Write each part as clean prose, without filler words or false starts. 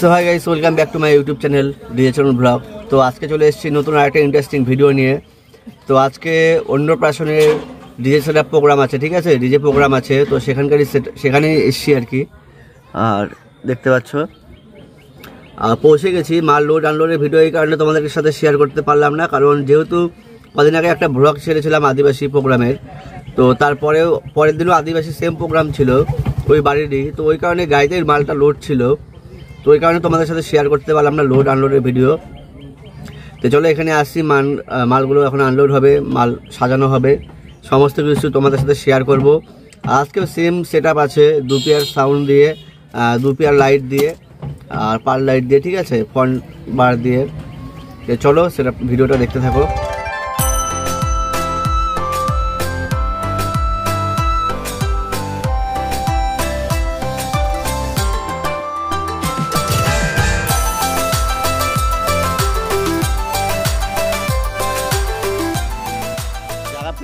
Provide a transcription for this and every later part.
So hi guys, welcome back to my YouTube channel DJ চরণ blog. তো আজকে চলে এসেছি নতুন আরেকটা ইন্টারেস্টিং ভিডিও নিয়ে। তো আজকে অন্নপ্রাশনের ডিজে সেটআপ প্রোগ্রাম আছে, ঠিক আছে, ডিজে প্রোগ্রাম আছে। তো সেখানে এসেছি আর কি। আর দেখতে পাচ্ছ পৌঁছে গেছি। মাল লোড আনলোডের ভিডিও এই কারণে তোমাদের সাথে শেয়ার করতে পারলাম না, কারণ যেহেতু কদিন আগে একটা ব্লগ ছেড়েছিলাম আদিবাসী প্রোগ্রামের। তো তারপরেও পরের দিনও আদিবাসী সেম প্রোগ্রাম ছিল ওই বাড়িরই। তো ওই কারণে গাড়িতে মালটা লোড ছিল, তো ওই কারণে তোমাদের সাথে শেয়ার করতে পারলাম না লোড আনলোডের ভিডিও। তো চলো এখানে আসছি, মালগুলো এখন আনলোড হবে, মাল সাজানো হবে, সমস্ত কিছু তোমাদের সাথে শেয়ার করব। আজকেও সেম সেটআপ আছে, 2 পেয়ার সাউন্ড দিয়ে, 2 পেয়ার লাইট দিয়ে আর পার লাইট দিয়ে, ঠিক আছে, ফ্রন্ট বার দিয়ে। তো চলো সেটা ভিডিওটা দেখতে থাকো।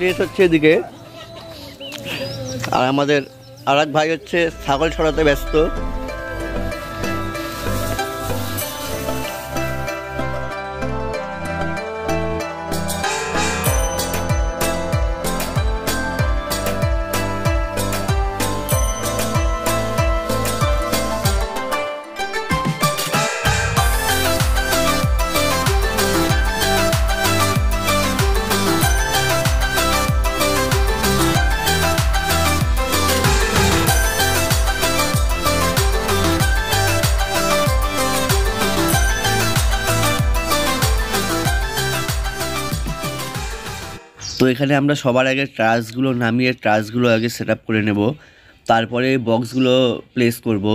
প্লেস হচ্ছে এদিকে, আর আমাদের আর এক ভাই হচ্ছে ছাগল ছড়াতে ব্যস্ত। তো এখানে আমরা সবার আগে ট্রাসগুলো নামিয়ে ট্রাসগুলো আগে সেট আপ করে নেব, তারপরে বক্সগুলো প্লেস করব।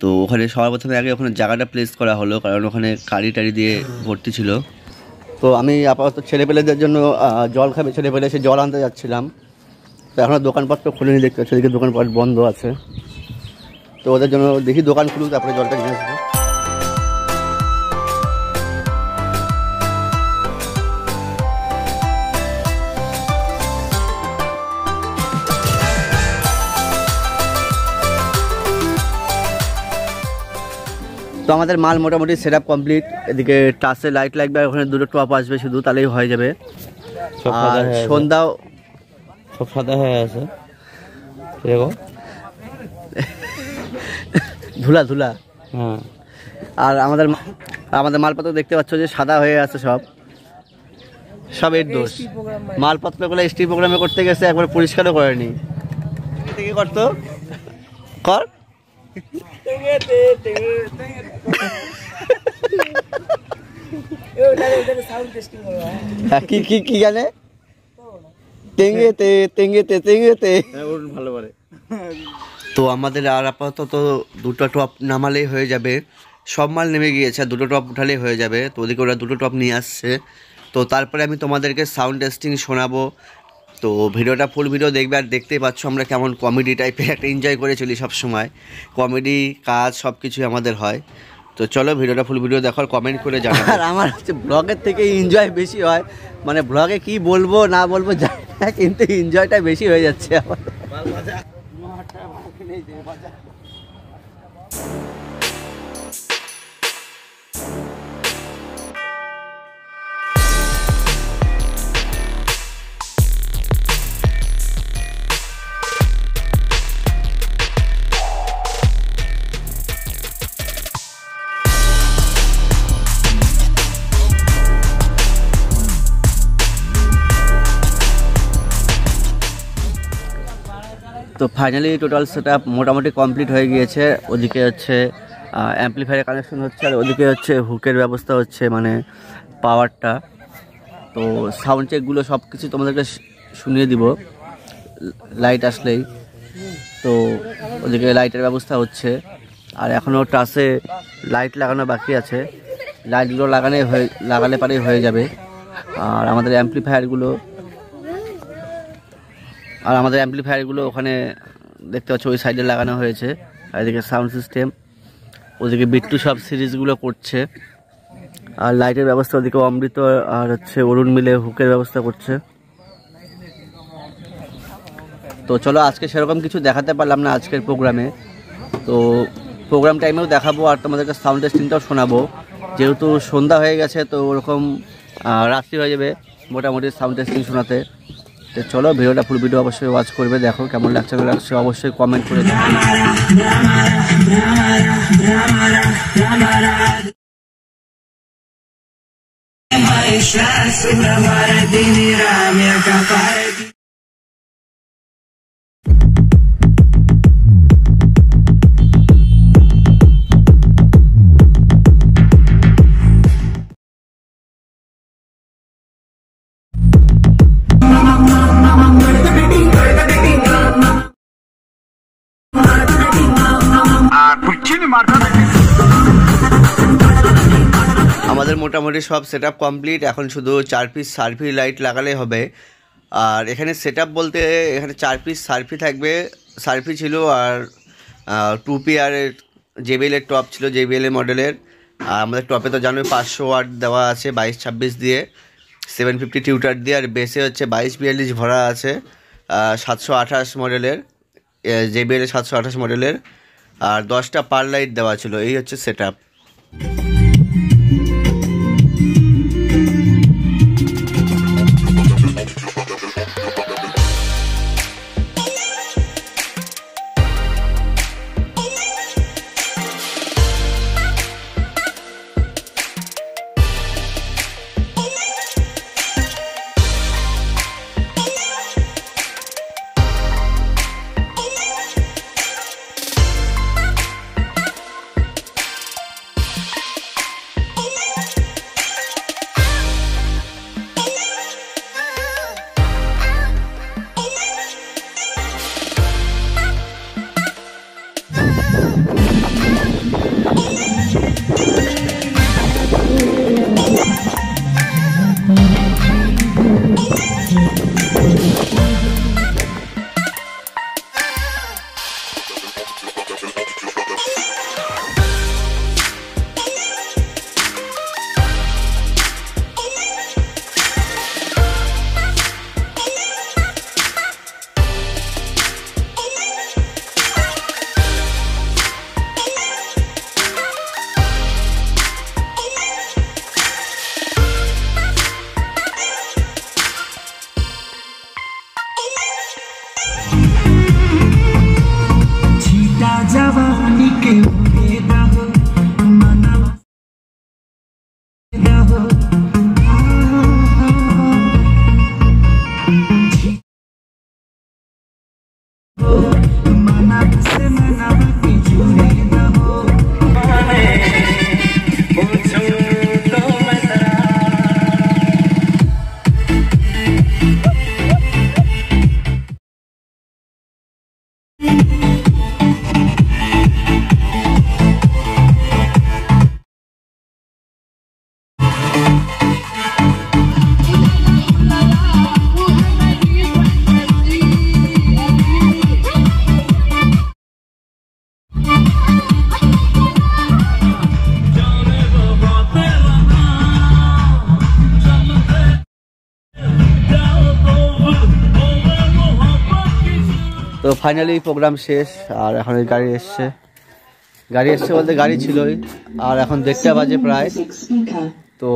তো ওখানে সবার প্রথমে আগে ওখানে জায়গাটা প্লেস করা হলো, কারণ ওখানে কারি টারি দিয়ে ভর্তি ছিল। তো আমি আপাতত ছেলেপেলেদের জন্য জল খাবে ছেলেপেলে, সে জল আনতে যাচ্ছিলাম। তো এখনও দোকানপত্র খুলেনি, দেখতে পাচ্ছি এদিকে দোকানপাট বন্ধ আছে। তো ওদের জন্য দেখি দোকান খুলুক, তারপরে জলটা নিয়ে আসবো। তো আমাদের মাল মোটামুটি সেট আপ কমপ্লিট। এদিকে টাচে লাইট লাগবে, ওখানে 2টো টপ আসবে শুধু, তাহলেই হয়ে যাবে। আর সন্ধ্যাও সব সাদা হয়ে আছে, এরকম ধুলা ধুলা। হ্যাঁ, আর আমাদের মালপত্র দেখতে পাচ্ছ যে সাদা হয়ে আছে, সব এর দোষ। মালপত্রগুলো এসটি প্রোগ্রামে করতে গেছে, একবার পরিষ্কারও করেনি। কি করতো কর কি জানে তেঙ্গেতে তেঙ্গেতে তেঙ্গেতে ভালো পারে। তো আমাদের আর আপাতত 2টো টপ নামালেই হয়ে যাবে। সব মাল নেমে গিয়েছে, 2টো টপ উঠালেই হয়ে যাবে। তো ওদিকে ওরা 2টো টপ নিয়ে আসছে। তো তারপরে আমি তোমাদেরকে সাউন্ড টেস্টিং শোনাবো। তো ভিডিওটা ফুল ভিডিও দেখবে। আর দেখতেই পাচ্ছ আমরা কেমন কমেডি টাইপের একটা এনজয় করে চলি সব সময়। কমেডি কাজ সব কিছুই আমাদের হয়। তো চলো ভিডিওটা ফুল ভিডিও দেখো, কমেন্ট করে জানাও। আর আমার হচ্ছে ব্লগের থেকে এনজয় বেশি হয়, মানে ব্লগে কি বলবো না বলবো জানি না, কিন্তু এনজয়টা বেশি হয়ে যাচ্ছে আমার। তো ফাইনালি টোটাল সেটআপ মোটামুটি কমপ্লিট হয়ে গিয়েছে। ওদিকে হচ্ছে অ্যাম্পলিফায়ার কানেকশন হচ্ছে, আর ওদিকে হচ্ছে হুকের ব্যবস্থা হচ্ছে, মানে পাওয়ারটা। তো সাউন্ড চেকগুলো সব কিছু তোমাদেরকে শুনিয়ে দিব লাইট আসলেই। তো ওদিকে লাইটের ব্যবস্থা হচ্ছে, আর এখনও টাসে লাইট লাগানো বাকি আছে। লাইটগুলো লাগালে পারেই হয়ে যাবে। আর আমাদের অ্যাম্পলিফায়ারগুলো ওখানে দেখতে পাচ্ছ ওই সাইডে লাগানো হয়েছে। আর এদিকে সাউন্ড সিস্টেম, ওদিকে বিট্টু সব সিরিজগুলো করছে। আর লাইটের ব্যবস্থা ওদিকে অমৃত আর হচ্ছে অরুণ মিলে হুকের ব্যবস্থা করছে। তো চলো আজকে সেরকম কিছু দেখাতে পারলাম না আজকের প্রোগ্রামে। তো প্রোগ্রাম টাইমেও দেখাবো আর তোমাদেরকে সাউন্ড টেস্টিংটাও শোনাবো। যেহেতু সন্ধ্যা হয়ে গেছে তো ওরকম রাত্রি হয়ে যাবে মোটামুটি সাউন্ড টেস্টিং শোনাতে। তো চলো ভিডিওটা ফুল ভিডিও অবশ্যই ওয়াচ করবে, দেখো কেমন লাগছে না লাগছে অবশ্যই কমেন্ট করে আমাদের মোটামুটি সব সেট আপ কমপ্লিট। এখন শুধু 4 পিস সার্ফি লাইট লাগালেই হবে। আর এখানে সেট আপ বলতে এখানে 4 পিস সার্ফি থাকবে, সার্ফি ছিল আর 2P আর JBL-এর টপ ছিল, JBL-এর মডেলের। আর আমাদের টপে তো জানোই 500 ওয়াট দেওয়া আছে 22-26 দিয়ে, 750 টিউটার দিয়ে। আর বেসে হচ্ছে 22-42 ভরা আছে 728 মডেলের, JBL-এর 728 মডেলের। আর 10টা পার লাইট দেওয়া ছিল। এই হচ্ছে সেট আপ। তো ফাইনালি প্রোগ্রাম শেষ। আর এখন এই গাড়ি এসছে বলতে গাড়ি ছিলই। আর এখন 1:30 বাজে প্রায়। তো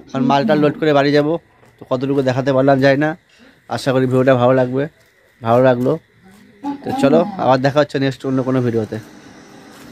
এখন মালটা লোড করে বাড়ি যাব। তো কতটুকু দেখাতে পারলাম যায় না। আশা করি ভিডিওটা ভালো লাগলো। তো চলো আবার দেখা হচ্ছে নেক্সট অন্য কোনো ভিডিওতে।